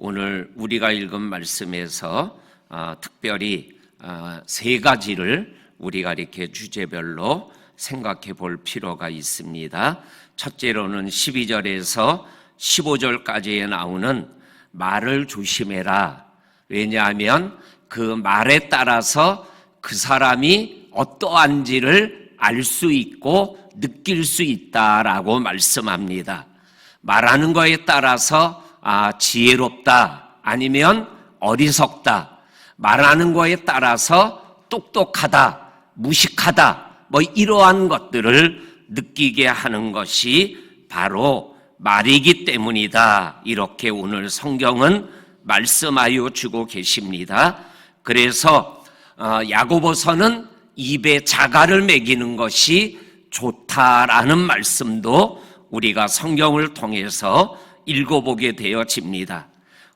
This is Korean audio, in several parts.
오늘 우리가 읽은 말씀에서 특별히 세 가지를 우리가 이렇게 주제별로 생각해 볼 필요가 있습니다. 첫째로는 12절에서 15절까지에 나오는 말을 조심해라. 왜냐하면 그 말에 따라서 그 사람이 어떠한지를 알 수 있고 느낄 수 있다라고 말씀합니다. 말하는 거에 따라서 지혜롭다 아니면 어리석다, 말하는 거에 따라서 똑똑하다, 무식하다, 이러한 것들을 느끼게 하는 것이 바로 말이기 때문이다. 이렇게 오늘 성경은 말씀하여 주고 계십니다. 그래서 야고보서는 입에 자갈을 먹이는 것이 좋다라는 말씀도 우리가 성경을 통해서 읽어보게 되어집니다.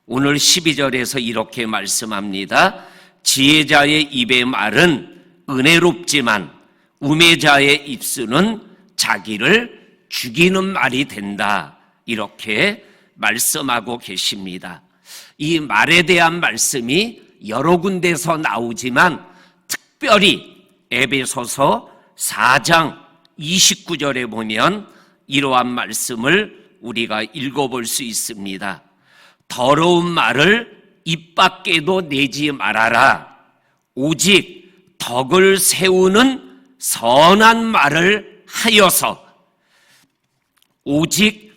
오늘 12절에서 이렇게 말씀합니다. 지혜자의 입의 말은 은혜롭지만 우매자의 입술은 자기를 죽이는 말이 된다. 이렇게 말씀하고 계십니다. 이 말에 대한 말씀이 여러 군데서 나오지만 특별히 에베소서 4장 29절에 보면 이러한 말씀을 우리가 읽어볼 수 있습니다. 더러운 말을 입 밖에도 내지 말아라. 오직 덕을 세우는 선한 말을 하여서, 오직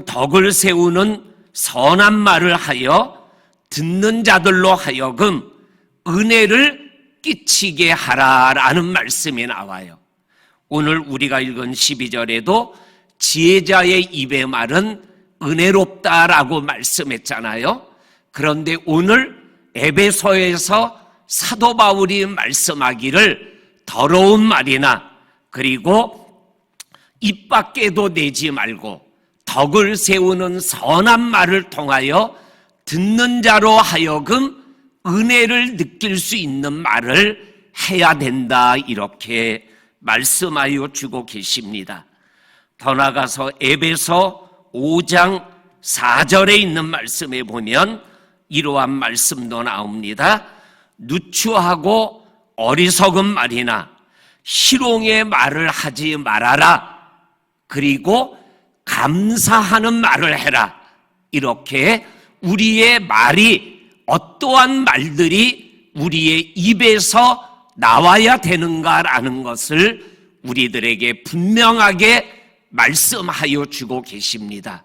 덕을 세우는 선한 말을 하여 듣는 자들로 하여금 은혜를 끼치게 하라라는 말씀이 나와요. 오늘 우리가 읽은 12절에도 지혜자의 입의 말은 은혜롭다라고 말씀했잖아요. 그런데 오늘 에베소에서 사도 바울이 말씀하기를 더러운 말이나 그리고 입 밖에도 내지 말고 덕을 세우는 선한 말을 통하여 듣는 자로 하여금 은혜를 느낄 수 있는 말을 해야 된다. 이렇게 말씀하여 주고 계십니다. 더 나아가서 에베소 5장 4절에 있는 말씀에 보면 이러한 말씀도 나옵니다. 누추하고 어리석은 말이나 희롱의 말을 하지 말아라. 그리고 감사하는 말을 해라. 이렇게 우리의 말이 어떠한 말들이 우리의 입에서 나와야 되는가라는 것을 우리들에게 분명하게 말씀하여 주고 계십니다.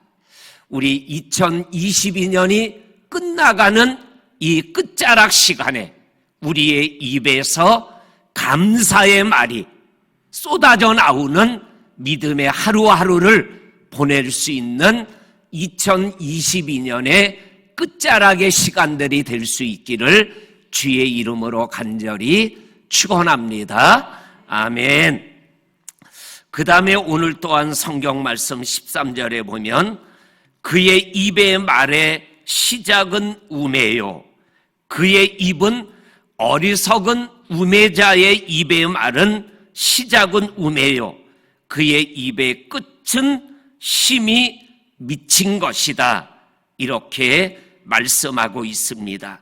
우리 2022년이 끝나가는 이 끝자락 시간에 우리의 입에서 감사의 말이 쏟아져 나오는 믿음의 하루하루를 보낼 수 있는 2022년의 끝자락의 시간들이 될 수 있기를 주의 이름으로 간절히 축원합니다. 아멘. 그 다음에 오늘 또한 성경 말씀 13절에 보면 그의 입의 말의 시작은 우매요, 그의 입은 어리석은 우매자의 입의 말은 시작은 우매요, 그의 입의 끝은 심히 미친 것이다. 이렇게 말씀하고 있습니다.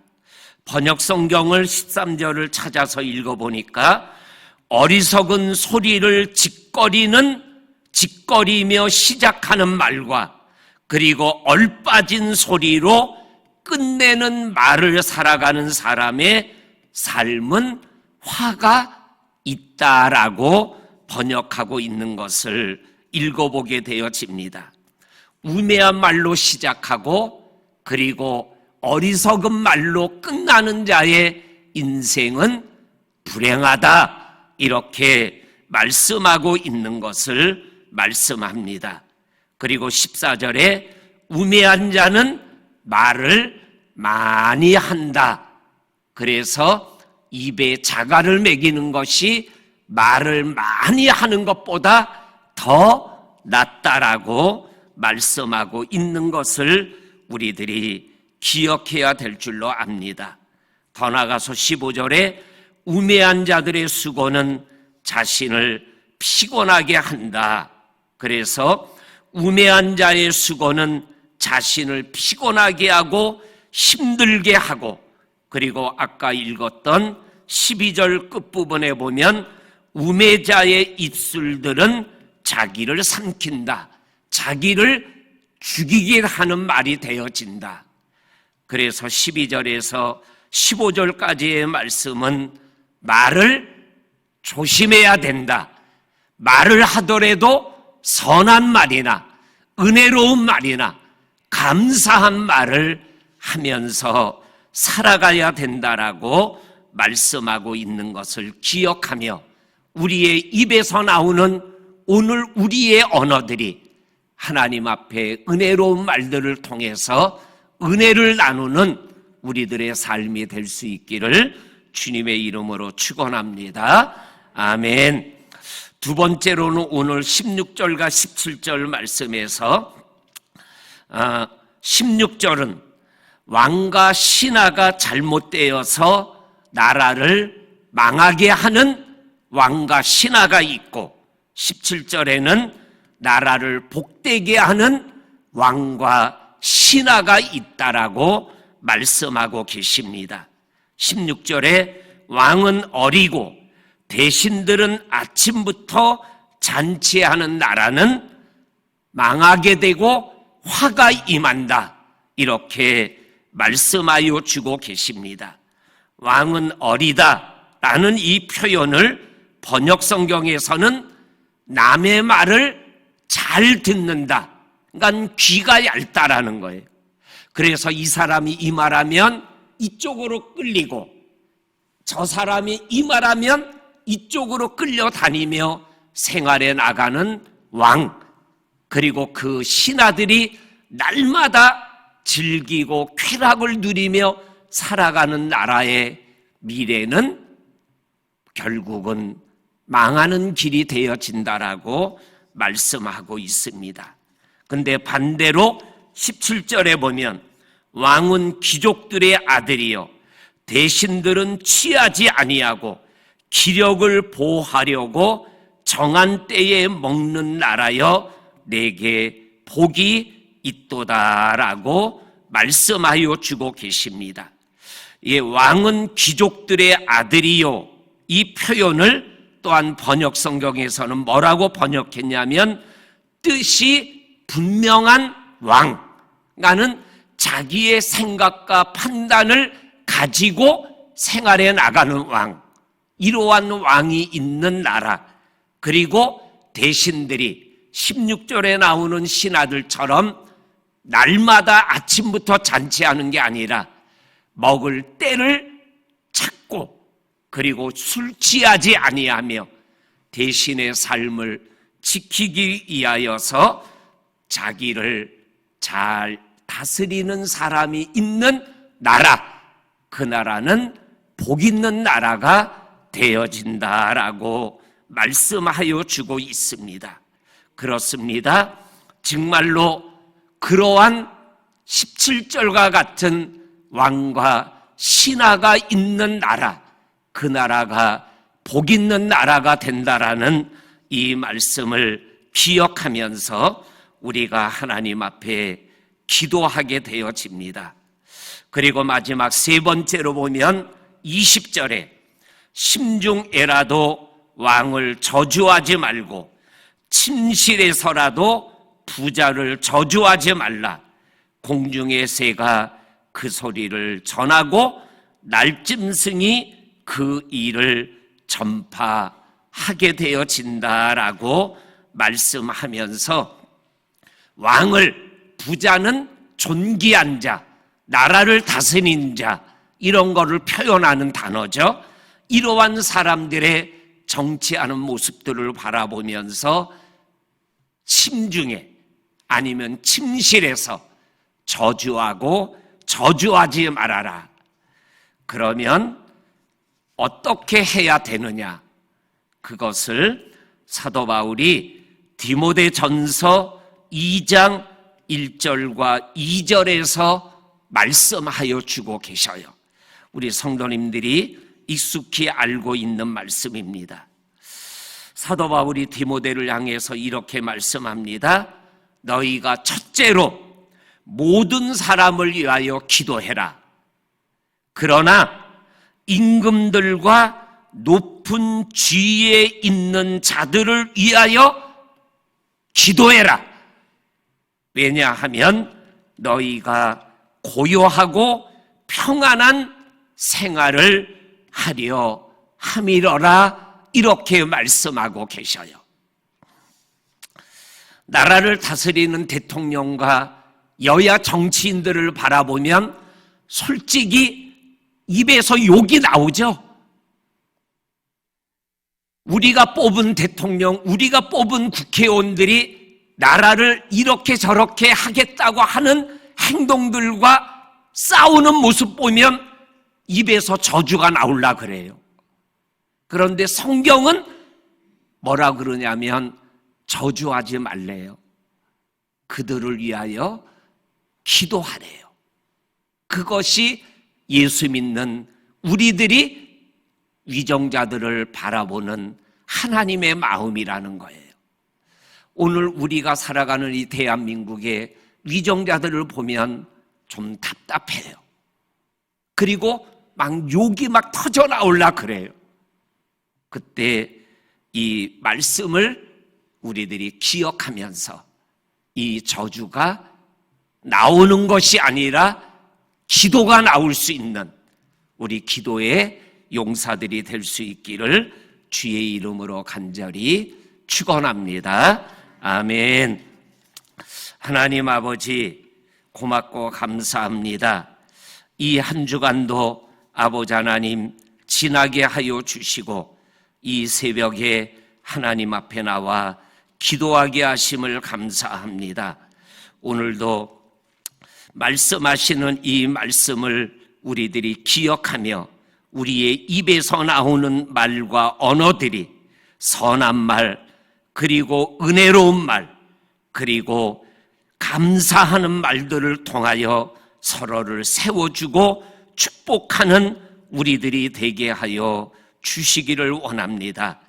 번역 성경을 13절을 찾아서 읽어보니까 어리석은 소리를 짓거리며 시작하는 말과 그리고 얼빠진 소리로 끝내는 말을 살아가는 사람의 삶은 화가 있다라고 번역하고 있는 것을 읽어보게 되어집니다. 우매한 말로 시작하고 그리고 어리석은 말로 끝나는 자의 인생은 불행하다. 이렇게 말씀하고 있는 것을 말씀합니다. 그리고 14절에 우매한 자는 말을 많이 한다. 그래서 입에 자갈을 먹이는 것이 말을 많이 하는 것보다 더 낫다라고 말씀하고 있는 것을 우리들이 기억해야 될 줄로 압니다. 더 나아가서 15절에 우매한 자들의 수고는 자신을 피곤하게 한다. 그래서 우매한 자의 수고는 자신을 피곤하게 하고 힘들게 하고, 그리고 아까 읽었던 12절 끝부분에 보면 우매자의 입술들은 자기를 삼킨다, 자기를 죽이게 하는 말이 되어진다. 그래서 12절에서 15절까지의 말씀은 말을 조심해야 된다. 말을 하더라도 선한 말이나 은혜로운 말이나 감사한 말을 하면서 살아가야 된다라고 말씀하고 있는 것을 기억하며, 우리의 입에서 나오는 오늘 우리의 언어들이 하나님 앞에 은혜로운 말들을 통해서 은혜를 나누는 우리들의 삶이 될 수 있기를 주님의 이름으로 축원합니다. 아멘. 두 번째로는 오늘 16절과 17절 말씀에서 16절은 왕과 신하가 잘못되어서 나라를 망하게 하는 왕과 신하가 있고, 17절에는 나라를 복되게 하는 왕과 신하가 있다라고 말씀하고 계십니다. 16절에 왕은 어리고 대신들은 아침부터 잔치하는 나라는 망하게 되고 화가 임한다, 이렇게 말씀하여 주고 계십니다. 왕은 어리다라는 이 표현을 번역 성경에서는 남의 말을 잘 듣는다, 그러니까 귀가 얇다라는 거예요. 그래서 이 사람이 이 말하면 이쪽으로 끌리고, 저 사람이 이 말하면 이쪽으로 끌려다니며 생활해 나가는 왕, 그리고 그 신하들이 날마다 즐기고 쾌락을 누리며 살아가는 나라의 미래는 결국은 망하는 길이 되어진다라고 말씀하고 있습니다. 근데 반대로 17절에 보면 왕은 귀족들의 아들이요 대신들은 취하지 아니하고 기력을 보호하려고 정한 때에 먹는 나라여 내게 복이 있도다라고 말씀하여 주고 계십니다. 왕은 귀족들의 아들이요, 이 표현을 또한 번역 성경에서는 뭐라고 번역했냐면 뜻이 분명한 왕, 나는 자기의 생각과 판단을 가지고 생활해 나가는 왕, 이러한 왕이 있는 나라, 그리고 대신들이 16절에 나오는 신하들처럼 날마다 아침부터 잔치하는 게 아니라 먹을 때를 찾고, 그리고 술 취하지 아니하며 대신의 삶을 지키기 위하여서 자기를 잘 다스리는 사람이 있는 나라, 그 나라는 복 있는 나라가 되어진다라고 말씀하여 주고 있습니다. 그렇습니다. 정말로 그러한 17절과 같은 왕과 신하가 있는 나라, 그 나라가 복 있는 나라가 된다라는 이 말씀을 기억하면서 우리가 하나님 앞에 기도하게 되어집니다. 그리고 마지막 세 번째로 보면 20절에 심중에라도 왕을 저주하지 말고 침실에서라도 부자를 저주하지 말라. 공중의 새가 그 소리를 전하고 날짐승이 그 일을 전파하게 되어진다라고 말씀하면서 왕을, 부자는 존귀한 자, 나라를 다스린 자, 이런 거를 표현하는 단어죠. 이러한 사람들의 정치하는 모습들을 바라보면서 침중에 아니면 침실에서 저주하고 저주하지 말아라. 그러면 어떻게 해야 되느냐? 그것을 사도 바울이 디모데전서 2장 1절과 2절에서 말씀하여 주고 계셔요. 우리 성도님들이 익숙히 알고 있는 말씀입니다. 사도 바울이 디모데를 향해서 이렇게 말씀합니다. 너희가 첫째로 모든 사람을 위하여 기도해라. 그러나 임금들과 높은 지위에 있는 자들을 위하여 기도해라. 왜냐하면 너희가 고요하고 평안한 생활을 하려 함이러라. 이렇게 말씀하고 계셔요. 나라를 다스리는 대통령과 여야 정치인들을 바라보면 솔직히 입에서 욕이 나오죠. 우리가 뽑은 대통령, 우리가 뽑은 국회의원들이 나라를 이렇게 저렇게 하겠다고 하는 행동들과 싸우는 모습 보면 입에서 저주가 나올라 그래요. 그런데 성경은 뭐라 그러냐면 저주하지 말래요. 그들을 위하여 기도하래요. 그것이 예수 믿는 우리들이 위정자들을 바라보는 하나님의 마음이라는 거예요. 오늘 우리가 살아가는 이 대한민국의 위정자들을 보면 좀 답답해요. 그리고 막 욕이 막 터져 나올라 그래요. 그때 이 말씀을 우리들이 기억하면서 이 저주가 나오는 것이 아니라 기도가 나올 수 있는 우리 기도의 용사들이 될 수 있기를 주의 이름으로 간절히 축원합니다. 아멘. 하나님 아버지 고맙고 감사합니다. 이 한 주간도 아버지 하나님 지나게 하여 주시고 이 새벽에 하나님 앞에 나와 기도하게 하심을 감사합니다. 오늘도 말씀하시는 이 말씀을 우리들이 기억하며 우리의 입에서 나오는 말과 언어들이 선한 말, 그리고 은혜로운 말, 그리고 감사하는 말들을 통하여 서로를 세워주고 축복하는 우리들이 되게 하여 주시기를 원합니다.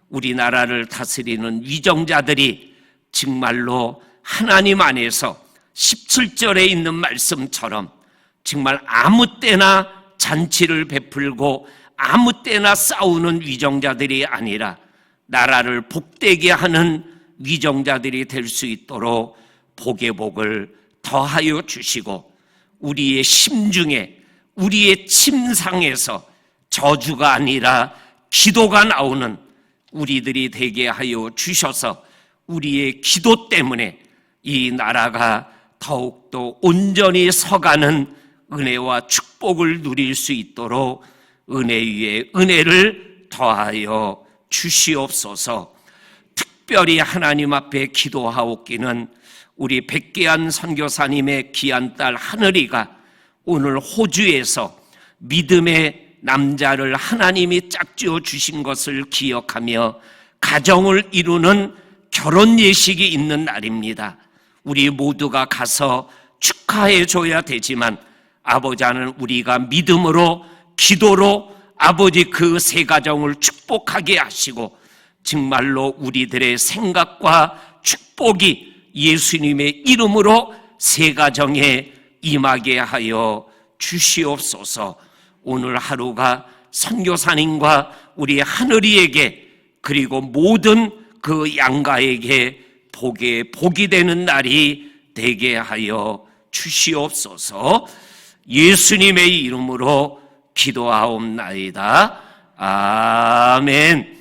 우리나라를 다스리는 위정자들이 정말로 하나님 안에서 17절에 있는 말씀처럼 정말 아무 때나 잔치를 베풀고 아무 때나 싸우는 위정자들이 아니라 나라를 복되게 하는 위정자들이 될 수 있도록 복의 복을 더하여 주시고 우리의 심중에 우리의 침상에서 저주가 아니라 기도가 나오는 우리들이 되게 하여 주셔서 우리의 기도 때문에 이 나라가 더욱더 온전히 서가는 은혜와 축복을 누릴 수 있도록 은혜 위에 은혜를 더하여 주시옵소서. 특별히 하나님 앞에 기도하옵기는 우리 백계한 선교사님의 귀한 딸 하늘이가 오늘 호주에서 믿음의 남자를 하나님이 짝지어 주신 것을 기억하며 가정을 이루는 결혼 예식이 있는 날입니다. 우리 모두가 가서 축하해 줘야 되지만 아버지는 우리가 믿음으로 기도로 아버지 그 세 가정을 축복하게 하시고 정말로 우리들의 생각과 축복이 예수님의 이름으로 세 가정에 임하게 하여 주시옵소서. 오늘 하루가 선교사님과 우리 하늘이에게 그리고 모든 그 양가에게 복이 되는 날이 되게 하여 주시옵소서. 예수님의 이름으로 기도하옵나이다. 아멘.